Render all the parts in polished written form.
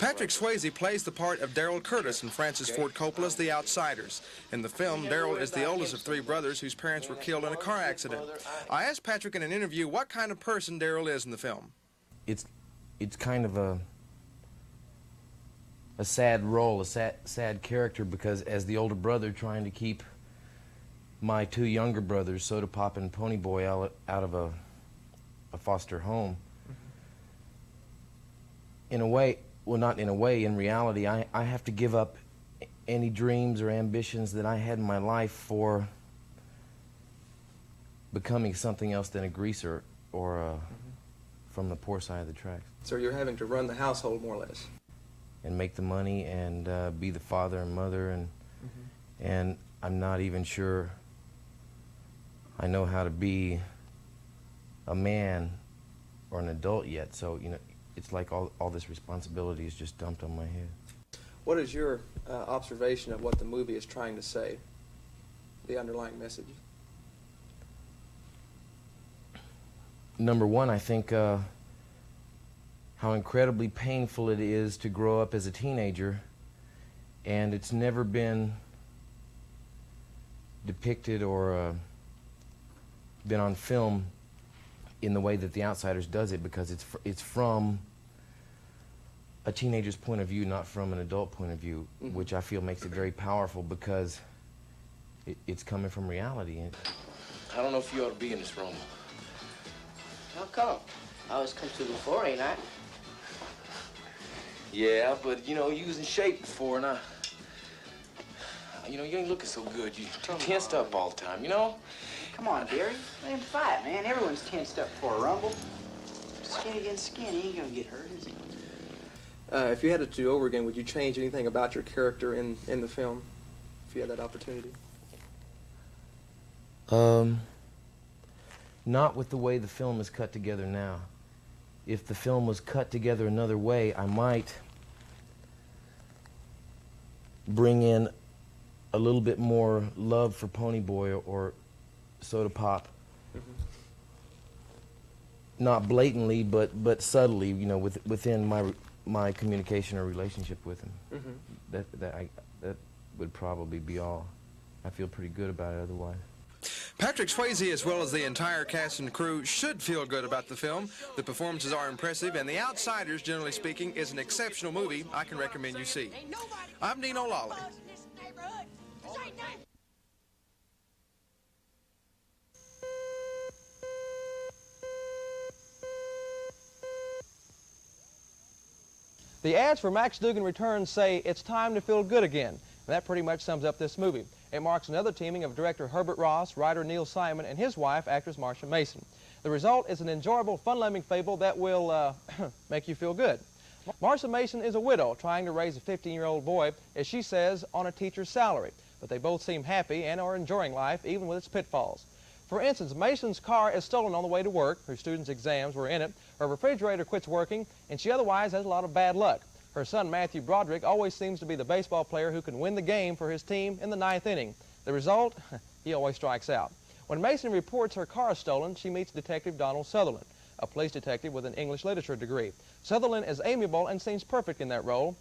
Patrick Swayze plays the part of Darryl Curtis in Francis Ford Coppola's The Outsiders. In the film, Darryl is the oldest of three brothers whose parents were killed in a car accident. I asked Patrick in an interview what kind of person Darryl is in the film. It's kind of a sad role, a sad character, because as the older brother trying to keep my two younger brothers, Soda Pop and Pony Boy, out of a foster home, in a way, well, not in a way, in reality, I have to give up any dreams or ambitions that I had in my life for becoming something else than a greaser or from the poor side of the tracks. So you're having to run the household more or less. And make the money and be the father and mother, and I'm not even sure I know how to be a man or an adult yet, so, you know, it's like all this responsibility is just dumped on my head. What is your observation of what the movie is trying to say, the underlying message? Number one, I think how incredibly painful it is to grow up as a teenager, and it's never been depicted or been on film in the way that The Outsiders does it, because it's from a teenager's point of view, not from an adult point of view, which I feel makes it very powerful, because it's coming from reality. I don't know if you ought to be in this room. How come? I always come to before, ain't I? Yeah, but, you know, you was in shape before, and you know, you ain't looking so good. You tensed up all the time, you know? Come on, Darry. Let him fight, man. Everyone's tensed up for a rumble. Skin against skin. He ain't gonna get hurt, is he? If you had it to do over again, would you change anything about your character in the film, if you had that opportunity? Not with the way the film is cut together now. If the film was cut together another way, I might bring in a little bit more love for Pony Boy or Soda Pop. Not blatantly, but subtly, you know, within my communication or relationship with him. That would probably be all. I feel pretty good about it otherwise. Patrick Swayze, as well as the entire cast and crew, should feel good about the film. The performances are impressive, and The Outsiders, generally speaking, is an exceptional movie I can recommend you see. I'm Dino Lawley. The ads for Max Dugan Returns say it's time to feel good again. And that pretty much sums up this movie. It marks another teaming of director Herbert Ross, writer Neil Simon, and his wife, actress Marcia Mason. The result is an enjoyable, fun-loving fable that will make you feel good. Marcia Mason is a widow trying to raise a 15-year-old boy, as she says, on a teacher's salary. But they both seem happy and are enjoying life, even with its pitfalls. For instance, Mason's car is stolen on the way to work. Her students' exams were in it. Her refrigerator quits working, and she otherwise has a lot of bad luck. Her son, Matthew Broderick, always seems to be the baseball player who can win the game for his team in the 9th inning. The result? He always strikes out. When Mason reports her car is stolen, she meets Detective Donald Sutherland, a police detective with an English literature degree. Sutherland is amiable and seems perfect in that role.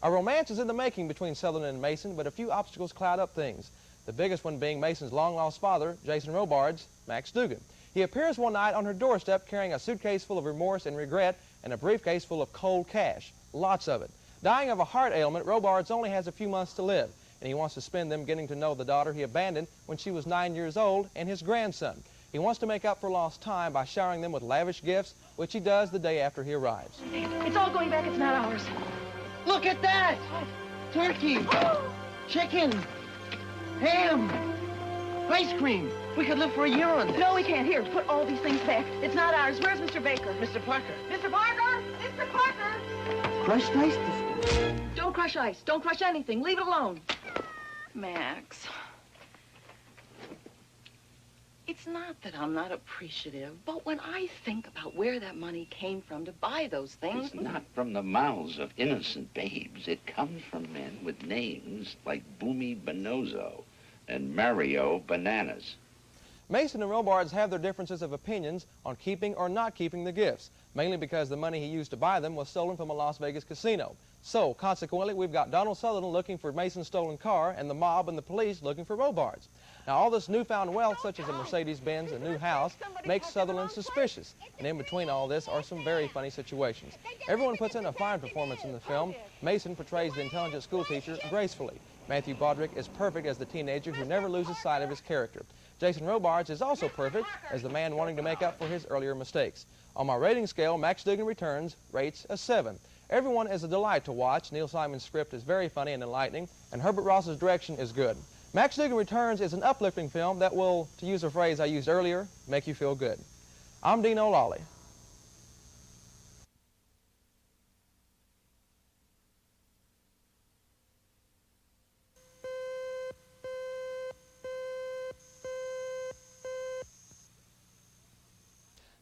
A romance is in the making between Sutherland and Mason, but a few obstacles cloud up things. The biggest one being Mason's long-lost father, Jason Robards, Max Dugan. He appears one night on her doorstep carrying a suitcase full of remorse and regret and a briefcase full of cold cash. Lots of it. Dying of a heart ailment, Robards only has a few months to live, and he wants to spend them getting to know the daughter he abandoned when she was 9 years old and his grandson. He wants to make up for lost time by showering them with lavish gifts, which he does the day after he arrives. It's all going back. It's not ours. Look at that! Turkey! Chicken! Ham! Ice cream! We could live for a year on this. No, we can't. Here, put all these things back. It's not ours. Where's Mr. Baker? Mr. Parker! Mr. Parker! Mr. Parker! Crushed ice? Don't crush ice. Don't crush anything. Leave it alone. Max. It's not that I'm not appreciative, but when I think about where that money came from to buy those things... It's not from the mouths of innocent babes. It comes from men with names like Boomy Bonozzo and Mario Bananas. Mason and Robards have their differences of opinions on keeping or not keeping the gifts, mainly because the money he used to buy them was stolen from a Las Vegas casino. So, consequently, we've got Donald Sutherland looking for Mason's stolen car and the mob and the police looking for Robards. Now, all this newfound wealth, such as a Mercedes-Benz, a new house, makes Sutherland suspicious. And in between all this are some very funny situations. Everyone puts in a fine performance in the film. Mason portrays the intelligent schoolteacher gracefully. Matthew Broderick is perfect as the teenager who never loses sight of his character. Jason Robards is also perfect as the man wanting to make up for his earlier mistakes. On my rating scale, Max Dugan Returns rates a 7. Everyone is a delight to watch. Neil Simon's script is very funny and enlightening, and Herbert Ross's direction is good. Max Dugan Returns is an uplifting film that will, to use a phrase I used earlier, make you feel good. I'm Dino Lawley.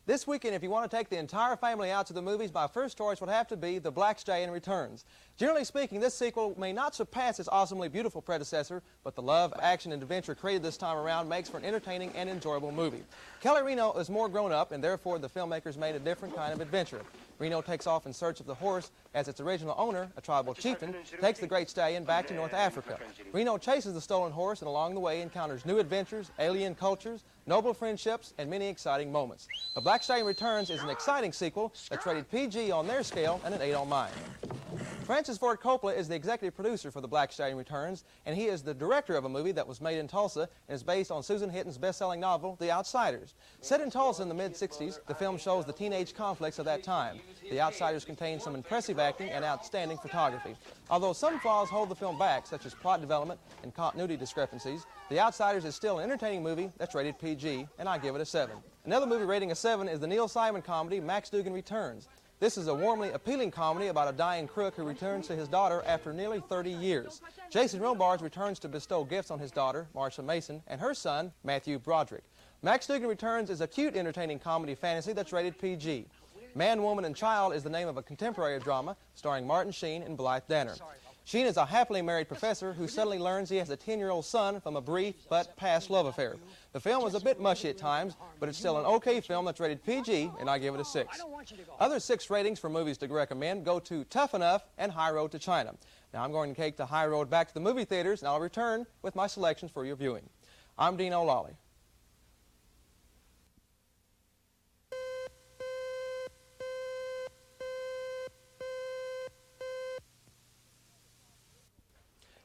This weekend, if you want to take the entire family out to the movies, my first choice would have to be The Black Stallion Returns. Generally speaking, this sequel may not surpass its awesomely beautiful predecessor, but the love, action, and adventure created this time around makes for an entertaining and enjoyable movie. Kelly Reno is more grown up, and therefore the filmmakers made a different kind of adventure. Reno takes off in search of the horse as its original owner, a tribal chieftain, takes the great stallion back to North Africa. Reno chases the stolen horse and along the way encounters new adventures, alien cultures, noble friendships, and many exciting moments. The Black Stallion Returns is an exciting sequel that's rated PG on their scale and an 8 on mine. Francis Ford Coppola is the executive producer for The Black Stallion Returns, and he is the director of a movie that was made in Tulsa and is based on Susan Hitten's best-selling novel, The Outsiders. Set in Tulsa in the mid-60s, the film shows the teenage conflicts of that time. The Outsiders contains some impressive acting and outstanding photography. Although some flaws hold the film back, such as plot development and continuity discrepancies, The Outsiders is still an entertaining movie that's rated PG, and I give it a 7. Another movie rating a 7 is the Neil Simon comedy, Max Dugan Returns. This is a warmly appealing comedy about a dying crook who returns to his daughter after nearly 30 years. Jason Robards returns to bestow gifts on his daughter, Marsha Mason, and her son, Matthew Broderick. Max Dugan Returns is a cute, entertaining comedy fantasy that's rated PG. Man, Woman, and Child is the name of a contemporary drama starring Martin Sheen and Blythe Danner. Sheen is a happily married professor who suddenly learns he has a 10-year-old son from a brief but past love affair. The film is a bit mushy at times, but it's still an okay film that's rated PG, and I give it a 6. Other 6 ratings for movies to recommend go to Tough Enough and High Road to China. Now I'm going to take the High Road back to the movie theaters, and I'll return with my selections for your viewing. I'm Dino Lawley.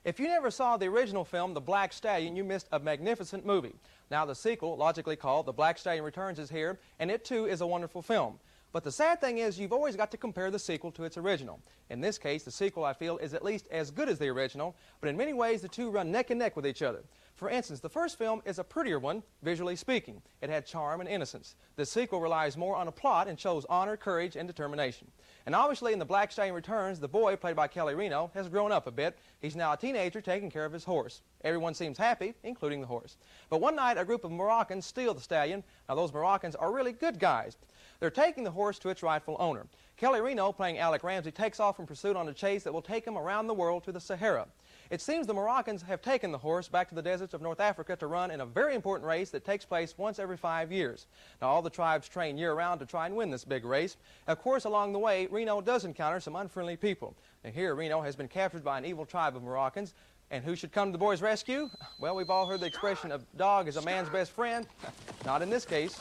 If you never saw the original film, The Black Stallion, you missed a magnificent movie. Now the sequel, logically called The Black Stallion Returns, is here, and it too is a wonderful film. But the sad thing is you've always got to compare the sequel to its original. In this case, the sequel, I feel, is at least as good as the original, but in many ways the two run neck and neck with each other. For instance, the first film is a prettier one, visually speaking. It had charm and innocence. The sequel relies more on a plot and shows honor, courage, and determination. And obviously in The Black Stallion Returns, the boy, played by Kelly Reno, has grown up a bit. He's now a teenager taking care of his horse. Everyone seems happy, including the horse. But one night, a group of Moroccans steal the stallion. Now those Moroccans are really good guys. They're taking the horse to its rightful owner. Kelly Reno, playing Alec Ramsey, takes off in pursuit on a chase that will take him around the world to the Sahara. It seems the Moroccans have taken the horse back to the deserts of North Africa to run in a very important race that takes place once every 5 years. Now, all the tribes train year-round to try and win this big race. Of course, along the way, Reno does encounter some unfriendly people. Now, here, Reno has been captured by an evil tribe of Moroccans. And who should come to the boy's rescue? Well, we've all heard the expression, a dog is a man's best friend. Not in this case.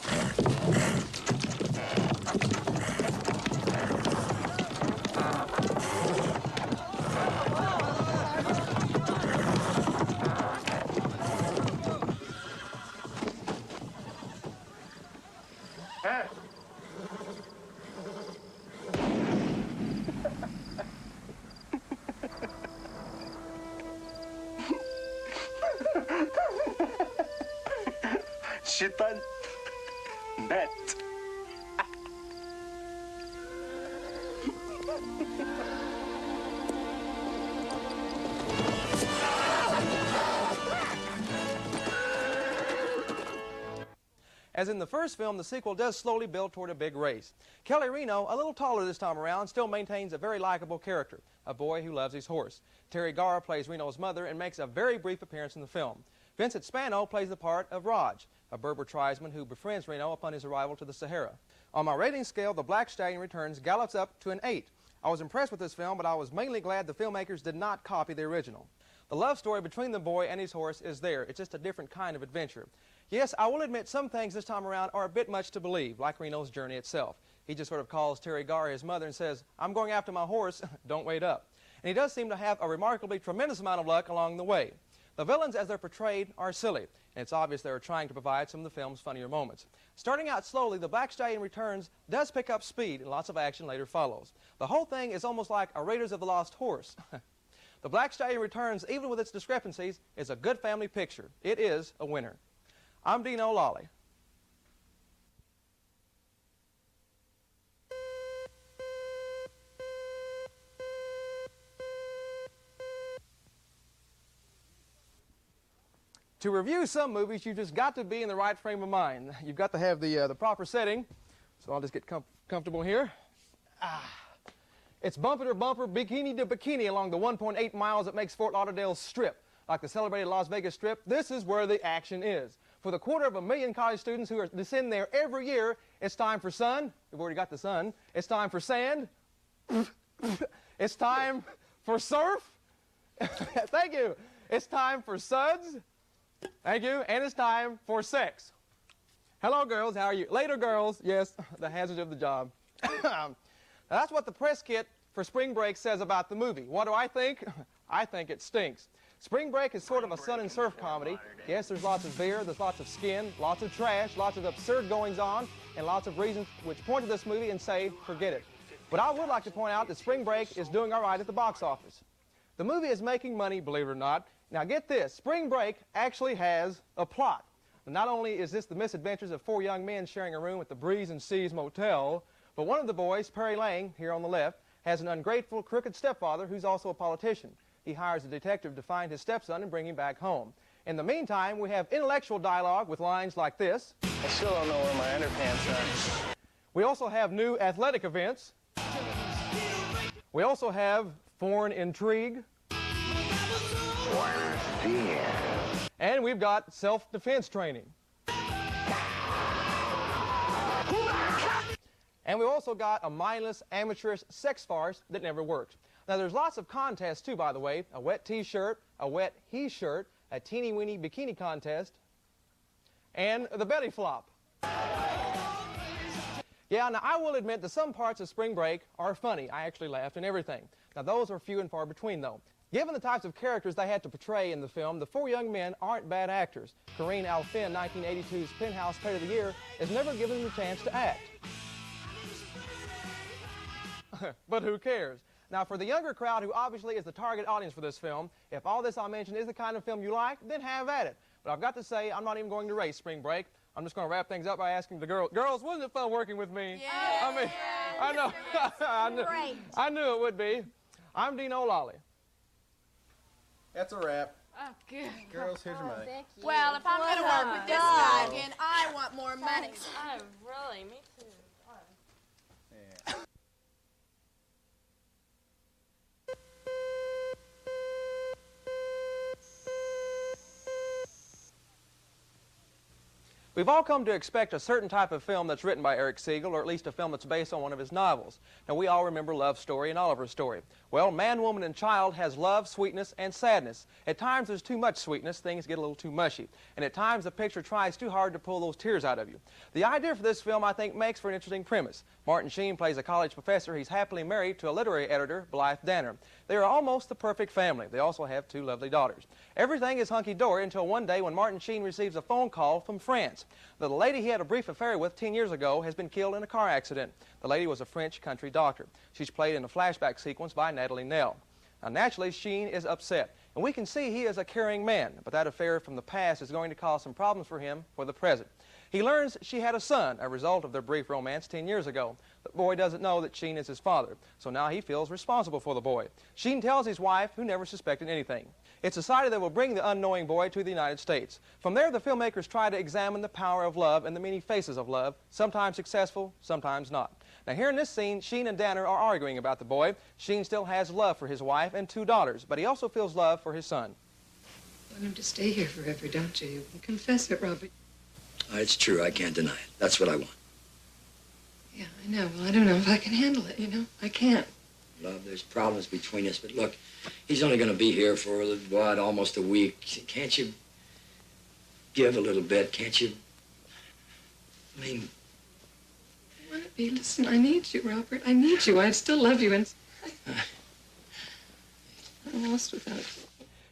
Şeytan net. As in the first film, the sequel does slowly build toward a big race. Kelly Reno, a little taller this time around, still maintains a very likable character, a boy who loves his horse. Terry Garr plays Reno's mother and makes a very brief appearance in the film. Vincent Spano plays the part of Raj, a Berber tribesman who befriends Reno upon his arrival to the Sahara. On my rating scale, The Black Stallion Returns gallops up to an 8. I was impressed with this film, but I was mainly glad the filmmakers did not copy the original. The love story between the boy and his horse is there. It's just a different kind of adventure. Yes, I will admit some things this time around are a bit much to believe, like Reno's journey itself. He just sort of calls Terry Garr, his mother, and says, "I'm going after my horse, don't wait up." And he does seem to have a remarkably tremendous amount of luck along the way. The villains, as they're portrayed, are silly, and it's obvious they're trying to provide some of the film's funnier moments. Starting out slowly, The Black Stallion Returns does pick up speed, and lots of action later follows. The whole thing is almost like a Raiders of the Lost Horse. The Black Stallion Returns, even with its discrepancies, is a good family picture. It is a winner. I'm Dino Lolly. To review some movies, you've just got to be in the right frame of mind. You've got to have the proper setting. So I'll just get comfortable here. It's bumper to bumper, bikini to bikini along the 1.8 miles that makes Fort Lauderdale Strip. Like the celebrated Las Vegas Strip, this is where the action is. For the 250,000 college students who descend there every year, it's time for sun. We've already got the sun. It's time for sand. It's time for surf. Thank you. It's time for suds. Thank you. And it's time for sex. Hello, girls. How are you? Later, girls. Yes, the hazards of the job. That's what the press kit for Spring Break says about the movie. What do I think? I think it stinks. Spring Break is sort of a sun and surf comedy. Yes, there's lots of beer, there's lots of skin, lots of trash, lots of absurd goings-on, and lots of reasons which point to this movie and say, forget it. But I would like to point out that Spring Break is doing all right at the box office. The movie is making money, believe it or not. Now get this, Spring Break actually has a plot. Not only is this the misadventures of 4 young men sharing a room at the Breeze and Seas Motel, but one of the boys, Perry Lang, here on the left, has an ungrateful, crooked stepfather who's also a politician. He hires a detective to find his stepson and bring him back home. In the meantime, we have intellectual dialogue with lines like this. I still don't know where my underpants are. We also have new athletic events. We also have foreign intrigue. And we've got self-defense training. And we've also got a mindless, amateurish sex farce that never worked. Now, there's lots of contests, too, by the way. A wet T-shirt, a wet he-shirt, a teeny-weeny bikini contest, and the belly flop. Yeah, now, I will admit that some parts of Spring Break are funny. I actually laughed and everything. Now, those are few and far between, though. Given the types of characters they had to portray in the film, the 4 young men aren't bad actors. Corinne Alphin, 1982's Penthouse Pet of the Year, is never given the chance to act. But who cares? Now, for the younger crowd, who obviously is the target audience for this film, if all this I mentioned is the kind of film you like, then have at it. But I've got to say, I'm not even going to race Spring Break. I'm just going to wrap things up by asking the girls, wasn't it fun working with me? Yeah. I mean, I know. I knew it would be. I'm Dino Lolly. That's a wrap. Oh, good. Girls, here's your money. Thank you. Well, if I'm going to work with this guy again, I want more money. Oh, really? Me too. Yeah. We've all come to expect a certain type of film that's written by Eric Siegel, or at least a film that's based on one of his novels. Now, we all remember Love Story and Oliver's Story. Well, Man, Woman, and Child has love, sweetness, and sadness. At times, there's too much sweetness. Things get a little too mushy. And at times, the picture tries too hard to pull those tears out of you. The idea for this film, I think, makes for an interesting premise. Martin Sheen plays a college professor. He's happily married to a literary editor, Blythe Danner. They are almost the perfect family. They also have 2 lovely daughters. Everything is hunky-dory until one day when Martin Sheen receives a phone call from France. The lady he had a brief affair with 10 years ago has been killed in a car accident. The lady was a French country doctor. She's played in a flashback sequence by Natalie Nell. Now, naturally, Sheen is upset, and we can see he is a caring man, but that affair from the past is going to cause some problems for him for the present. He learns she had a son, a result of their brief romance 10 years ago. The boy doesn't know that Sheen is his father, so now he feels responsible for the boy. Sheen tells his wife, who never suspected anything. It's a society that will bring the unknowing boy to the United States. From there, the filmmakers try to examine the power of love and the many faces of love, sometimes successful, sometimes not. Now, here in this scene, Sheen and Danner are arguing about the boy. Sheen still has love for his wife and 2 daughters, but he also feels love for his son. You want him to stay here forever, don't you? You can confess it, Robert. It's true. I can't deny it. That's what I want. Yeah, I know. Well, I don't know if I can handle it, you know? I can't. Love, there's problems between us, but look, he's only going to be here for, what, almost a week. Can't you give a little bit? Can't you? I mean... I want to be. Listen, I need you, Robert. I need you. I still love you, and I'm lost without you.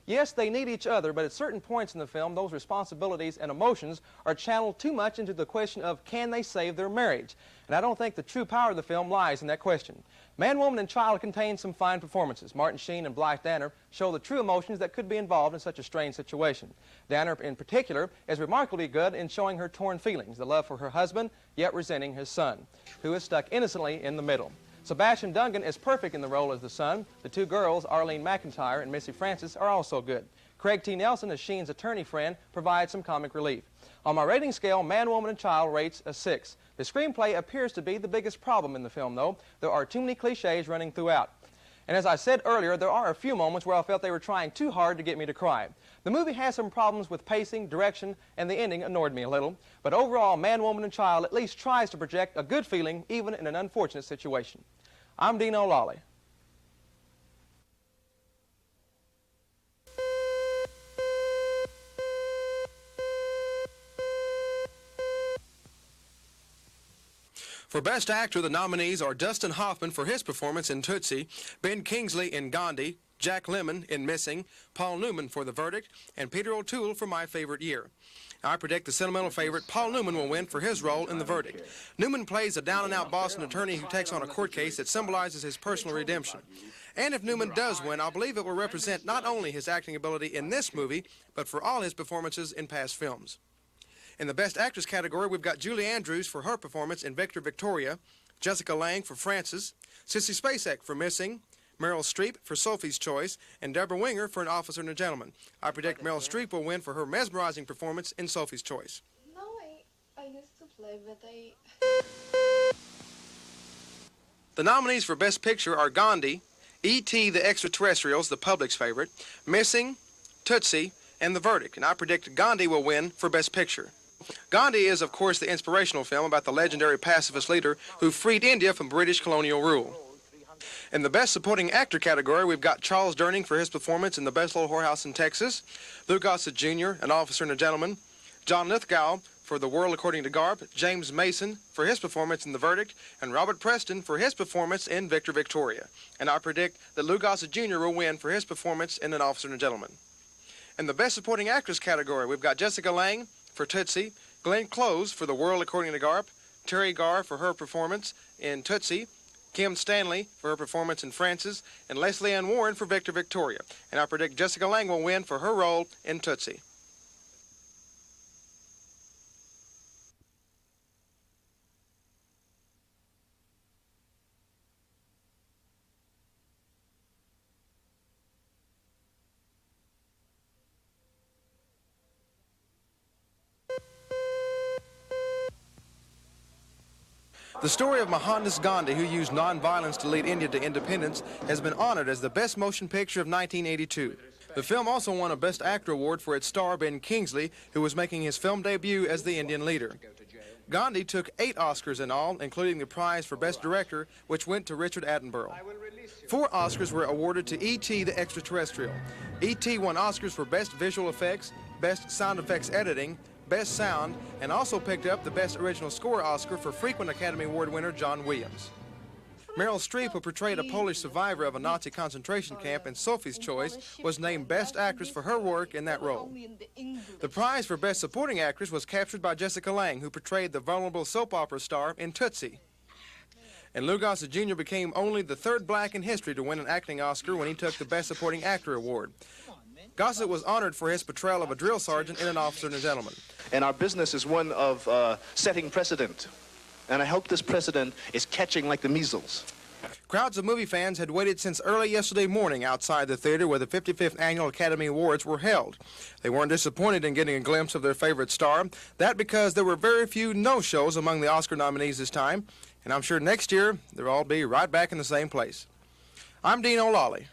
Yes, they need each other, but at certain points in the film, those responsibilities and emotions are channeled too much into the question of can they save their marriage? And I don't think the true power of the film lies in that question. Man, Woman, and Child contains some fine performances. Martin Sheen and Blythe Danner show the true emotions that could be involved in such a strange situation. Danner, in particular, is remarkably good in showing her torn feelings, the love for her husband, yet resenting his son, who is stuck innocently in the middle. Sebastian Duncan is perfect in the role as the son. The two girls, Arlene McIntyre and Missy Francis, are also good. Craig T. Nelson, as Sheen's attorney friend, provides some comic relief. On my rating scale, Man, Woman, and Child rates a 6. The screenplay appears to be the biggest problem in the film, though. There are too many cliches running throughout. And as I said earlier, there are a few moments where I felt they were trying too hard to get me to cry. The movie has some problems with pacing, direction, and the ending annoyed me a little. But overall, Man, Woman, and Child at least tries to project a good feeling, even in an unfortunate situation. I'm Dino Lawley. For Best Actor, the nominees are Dustin Hoffman for his performance in Tootsie, Ben Kingsley in Gandhi, Jack Lemmon in Missing, Paul Newman for The Verdict, and Peter O'Toole for My Favorite Year. I predict the sentimental favorite, Paul Newman, will win for his role in The Verdict. Newman plays a down-and-out Boston attorney who takes on a court case that symbolizes his personal redemption. And if Newman does win, I believe it will represent not only his acting ability in this movie, but for all his performances in past films. In the Best Actress category, we've got Julie Andrews for her performance in Victor Victoria, Jessica Lange for Frances, Sissy Spacek for Missing, Meryl Streep for Sophie's Choice, and Deborah Winger for An Officer and a Gentleman. I predict Meryl Streep will win for her mesmerizing performance in Sophie's Choice. No, I used to play, but I... The nominees for Best Picture are Gandhi, E.T. the Extraterrestrials, the public's favorite, Missing, Tootsie, and The Verdict, and I predict Gandhi will win for Best Picture. Gandhi is, of course, the inspirational film about the legendary pacifist leader who freed India from British colonial rule. In the Best Supporting Actor category, we've got Charles Durning for his performance in The Best Little Whorehouse in Texas, Lou Gossett Jr., An Officer and a Gentleman, John Lithgow for The World According to Garp, James Mason for his performance in The Verdict, and Robert Preston for his performance in Victor Victoria. And I predict that Lou Gossett Jr. will win for his performance in An Officer and a Gentleman. In the Best Supporting Actress category, we've got Jessica Lange for Tootsie, Glenn Close for The World According to Garp, Terry Garr for her performance in Tootsie, Kim Stanley for her performance in Frances, and Leslie Ann Warren for Victor Victoria. And I predict Jessica Lange will win for her role in Tootsie. The story of Mohandas Gandhi, who used nonviolence to lead India to independence, has been honored as the best motion picture of 1982. The film also won a Best Actor award for its star, Ben Kingsley, who was making his film debut as the Indian leader. Gandhi took 8 Oscars in all, including the prize for Best Director, which went to Richard Attenborough. 4 Oscars were awarded to E.T. the Extraterrestrial. E.T. won Oscars for Best Visual Effects, Best Sound Effects Editing, Best Sound, and also picked up the Best Original Score Oscar for frequent Academy Award winner John Williams. Meryl Streep, who portrayed a Polish survivor of a Nazi concentration camp in Sophie's Choice, was named Best Actress for her work in that role. The prize for Best Supporting Actress was captured by Jessica Lange, who portrayed the vulnerable soap opera star in Tootsie. And Lou Gossett Jr. became only the 3rd black in history to win an acting Oscar when he took the Best Supporting Actor award. Gossett was honored for his portrayal of a drill sergeant in An Officer and a Gentleman. And our business is one of setting precedent. And I hope this precedent is catching like the measles. Crowds of movie fans had waited since early yesterday morning outside the theater where the 55th Annual Academy Awards were held. They weren't disappointed in getting a glimpse of their favorite star. That because there were very few no-shows among the Oscar nominees this time. And I'm sure next year they'll all be right back in the same place. I'm Dino Lawley.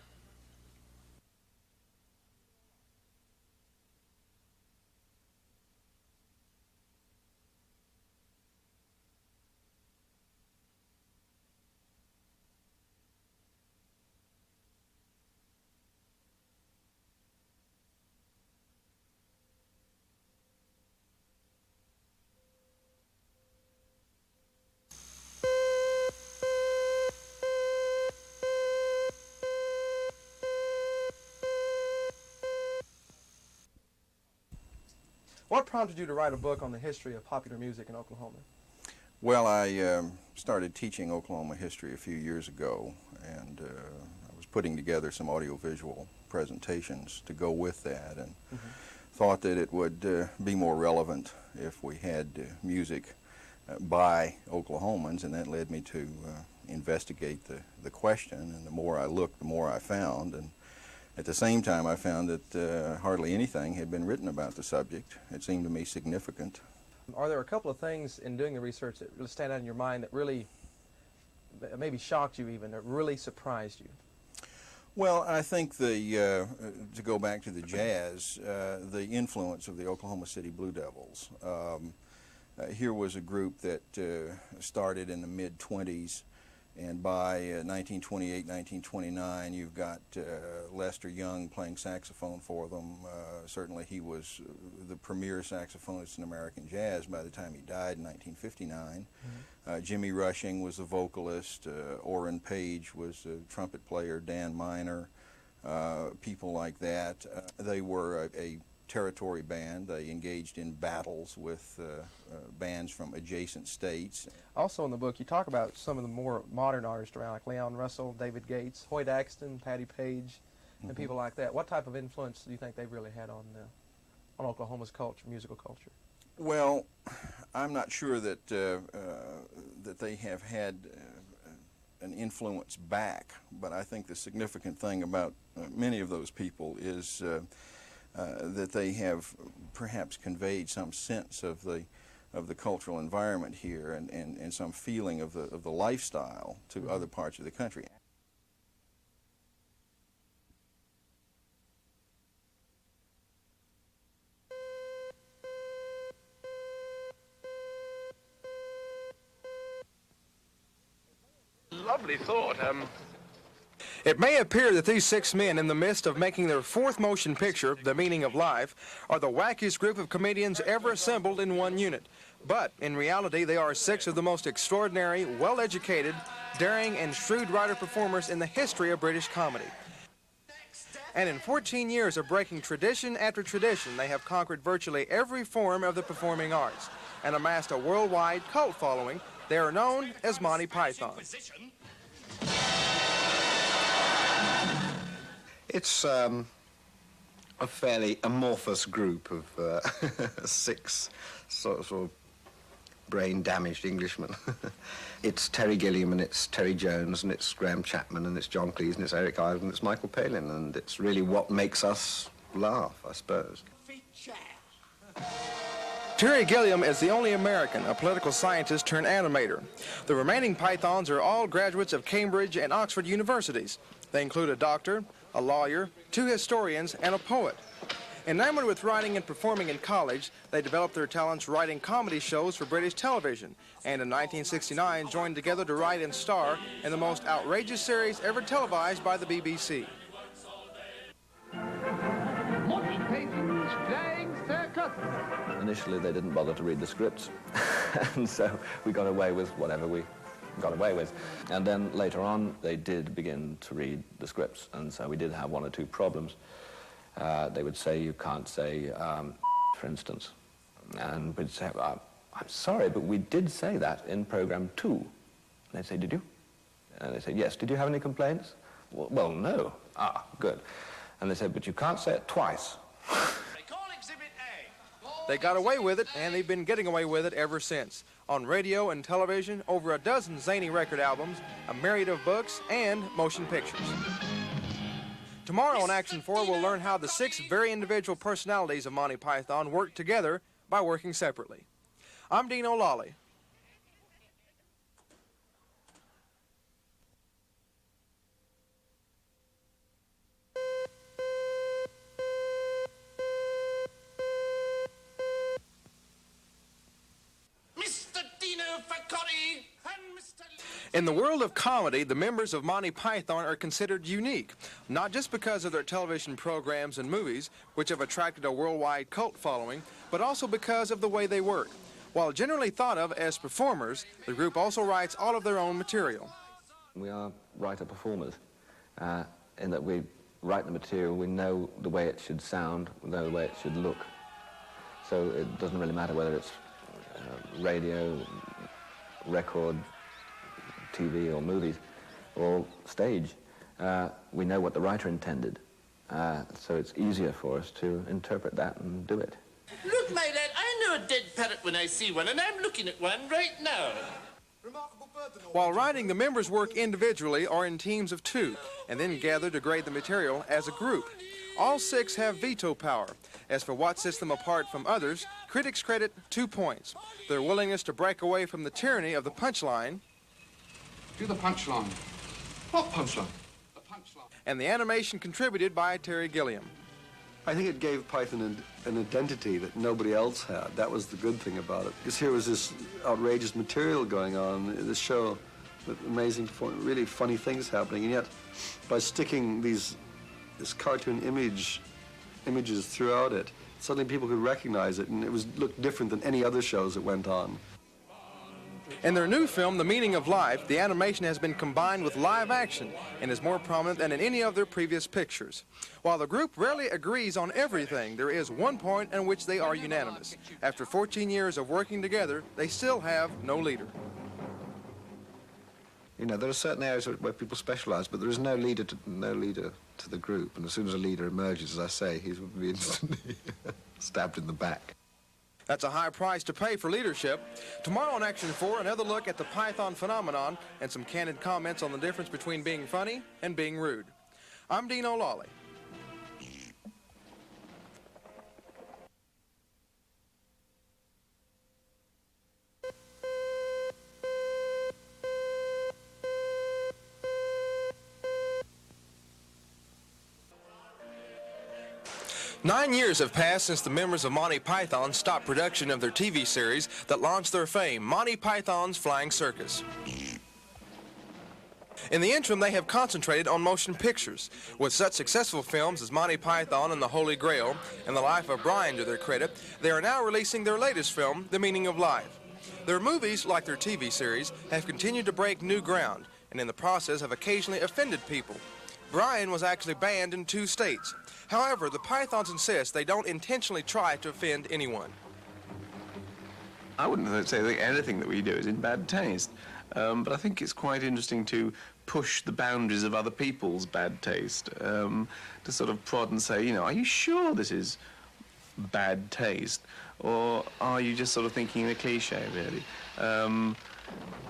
What prompted you to write a book on the history of popular music in Oklahoma? Well, I started teaching Oklahoma history a few years ago, and I was putting together some audiovisual presentations to go with that, and thought that it would be more relevant if we had music by Oklahomans, and that led me to investigate the question, and the more I looked, the more I found, and at the same time I found that hardly anything had been written about the subject. It seemed to me significant. Are there a couple of things in doing the research that really stand out in your mind that really maybe shocked you even, that really surprised you? Well, I think to go back to the jazz, the influence of the Oklahoma City Blue Devils. Here was a group that started in the mid-20s, and by 1928, 1929, you've got Lester Young playing saxophone for them. Certainly he was the premier saxophonist in American jazz by the time he died in 1959. Jimmy Rushing was the vocalist. Orrin Page was the trumpet player. Dan Minor, people like that. They were a territory band. They engaged in battles with bands from adjacent states. Also in the book, you talk about some of the more modern artists around, like Leon Russell, David Gates, Hoyt Axton, Patti Page, and people like that. What type of influence do you think they've really had on Oklahoma's culture, musical culture? Well, I'm not sure that that they have had an influence back, but I think the significant thing about many of those people is that they have perhaps conveyed some sense of the cultural environment here, and some feeling of the lifestyle to other parts of the country. Lovely thought. It may appear that these 6 men, in the midst of making their 4th motion picture, The Meaning of Life, are the wackiest group of comedians ever assembled in one unit. But in reality, they are 6 of the most extraordinary, well-educated, daring, and shrewd writer-performers in the history of British comedy. And in 14 years of breaking tradition after tradition, they have conquered virtually every form of the performing arts and amassed a worldwide cult following. They are known as Monty Python. It's a fairly amorphous group of 6 sort of brain-damaged Englishmen. It's Terry Gilliam, and it's Terry Jones, and it's Graham Chapman, and it's John Cleese, and it's Eric Idle, and it's Michael Palin, and it's really what makes us laugh, I suppose. Terry Gilliam is the only American, a political scientist turned animator. The remaining Pythons are all graduates of Cambridge and Oxford universities. They include a doctor, a lawyer, 2 historians, and a poet. Enamored with writing and performing in college, they developed their talents writing comedy shows for British television, and in 1969 joined together to write and star in the most outrageous series ever televised by the BBC. Monty Python's Flying Circus. Initially, they didn't bother to read the scripts, and so we got away with whatever we got away with. And then later on, they did begin to read the scripts, and so we did have 1 or 2 problems. They would say, you can't say, for instance. And we'd say, I'm sorry, but we did say that in program 2. And they'd say, did you? And they said, yes. Did you have any complaints? Well, no. Ah, good. And they said, but you can't say it twice. They got away with it, and they've been getting away with it ever since. On radio and television, over a dozen zany record albums, a myriad of books, and motion pictures. Tomorrow on Action 4, we'll learn how the 6 very individual personalities of Monty Python work together by working separately. I'm Dino Lawley. In the world of comedy, the members of Monty Python are considered unique, not just because of their television programs and movies, which have attracted a worldwide cult following, but also because of the way they work. While generally thought of as performers, the group also writes all of their own material. We are writer-performers, in that we write the material, we know the way it should sound, we know the way it should look. So it doesn't really matter whether it's radio, record, TV or movies or stage. We know what the writer intended, so it's easier for us to interpret that and do it. Look, my lad, I know a dead parrot when I see one, and I'm looking at one right now. While writing, the members work individually or in teams of 2, and then gather to grade the material as a group. All 6 have veto power. As for what sets them apart from others, critics credit 2 points: their willingness to break away from the tyranny of the punchline. Do the punchline. What punchline? The punchline. And the animation contributed by Terry Gilliam. I think it gave Python an identity that nobody else had. That was the good thing about it. Because here was this outrageous material going on in this show with amazing, really funny things happening. And yet, by sticking this cartoon images throughout it, suddenly people could recognize it, and it looked different than any other shows that went on. In their new film, The Meaning of Life, the animation has been combined with live action and is more prominent than in any of their previous pictures. While the group rarely agrees on everything, there is one point in which they are unanimous. After 14 years of working together, they still have no leader. You know, there are certain areas where people specialize, but there is no leader to the group. And as soon as a leader emerges, as I say, he will be instantly stabbed in the back. That's a high price to pay for leadership. Tomorrow on Action 4, another look at the Python phenomenon and some candid comments on the difference between being funny and being rude. I'm Dino Lawley. Nine years have passed since the members of Monty Python stopped production of their TV series that launched their fame, Monty Python's Flying Circus. In the interim, they have concentrated on motion pictures. With such successful films as Monty Python and the Holy Grail and The Life of Brian to their credit, they are now releasing their latest film, The Meaning of Life. Their movies, like their TV series, have continued to break new ground and in the process have occasionally offended people. Brian was actually banned in 2 states. However, the Pythons insist they don't intentionally try to offend anyone. I wouldn't say that anything that we do is in bad taste, but I think it's quite interesting to push the boundaries of other people's bad taste, to sort of prod and say, you know, are you sure this is bad taste? Or are you just sort of thinking in a cliche, really?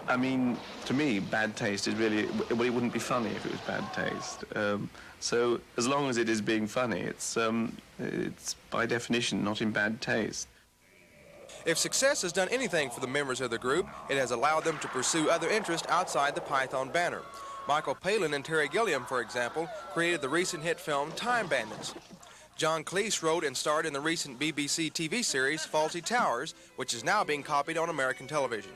I mean, to me, bad taste is really, well, it wouldn't be funny if it was bad taste. So as long as it is being funny, it's by definition not in bad taste. If success has done anything for the members of the group, it has allowed them to pursue other interests outside the Python banner. Michael Palin and Terry Gilliam, for example, created the recent hit film Time Bandits. John Cleese wrote and starred in the recent BBC TV series Fawlty Towers, which is now being copied on American television.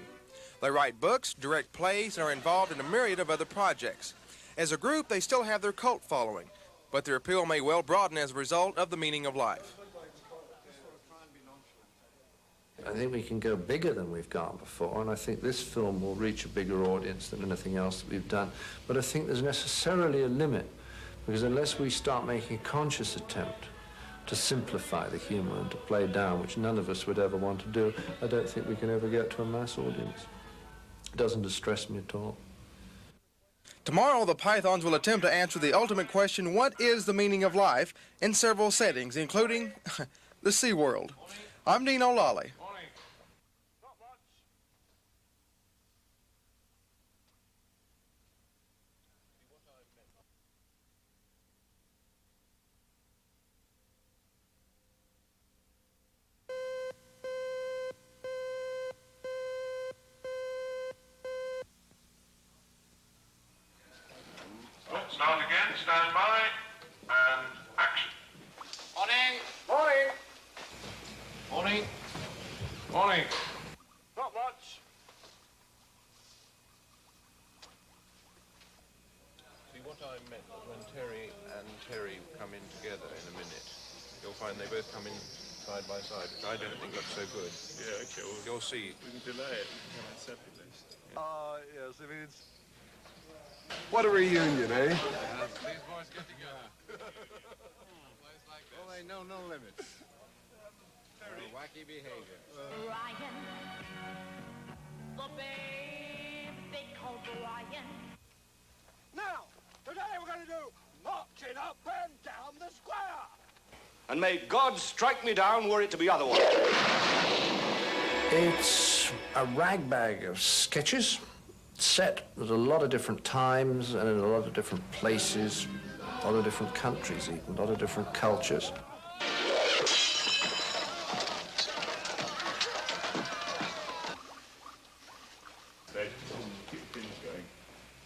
They write books, direct plays, and are involved in a myriad of other projects. As a group, they still have their cult following, but their appeal may well broaden as a result of The Meaning of Life. I think we can go bigger than we've gone before, and I think this film will reach a bigger audience than anything else that we've done. But I think there's necessarily a limit, because unless we start making a conscious attempt to simplify the humor and to play down, which none of us would ever want to do, I don't think we can ever get to a mass audience. It doesn't distress me at all. Tomorrow, the Pythons will attempt to answer the ultimate question, what is the meaning of life, in several settings, including the Sea World. I'm Dino Lawley. Start again, stand by, and action. Morning. Morning. Morning. Morning. Stopwatch. See, what I meant was when Terry and Terry come in together in a minute, you'll find they both come in side by side, which I don't think looks so good. Yeah, okay. Well, you'll see. We can delay it. We can come in separately. Yes, I mean, it's... What a reunion, eh? These boys get together. Well, they know no limits. Wacky behavior. Ryan, the babe they call Brian. Now, today we're going to do marching up and down the square. And may God strike me down were it to be otherwise. It's a ragbag of sketches set at a lot of different times and in a lot of different places, a lot of different countries even, a lot of different cultures.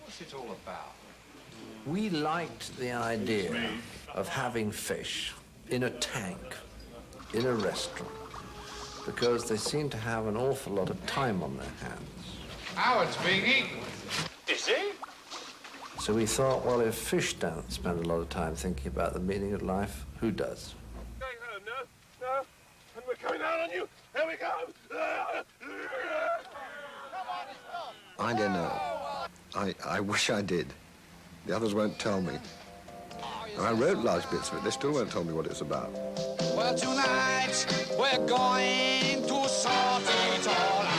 What's it all about? We liked the idea of having fish in a tank, in a restaurant, because they seem to have an awful lot of time on their hands. Howard's being eaten. Is he? So we thought, well, if fish don't spend a lot of time thinking about the meaning of life, who does? Going home, no, and we're coming out on you. Here we go. I don't know. I wish I did. The others won't tell me. And I wrote large bits of it. They still won't tell me what it's about. Well, tonight we're going to sort it all out.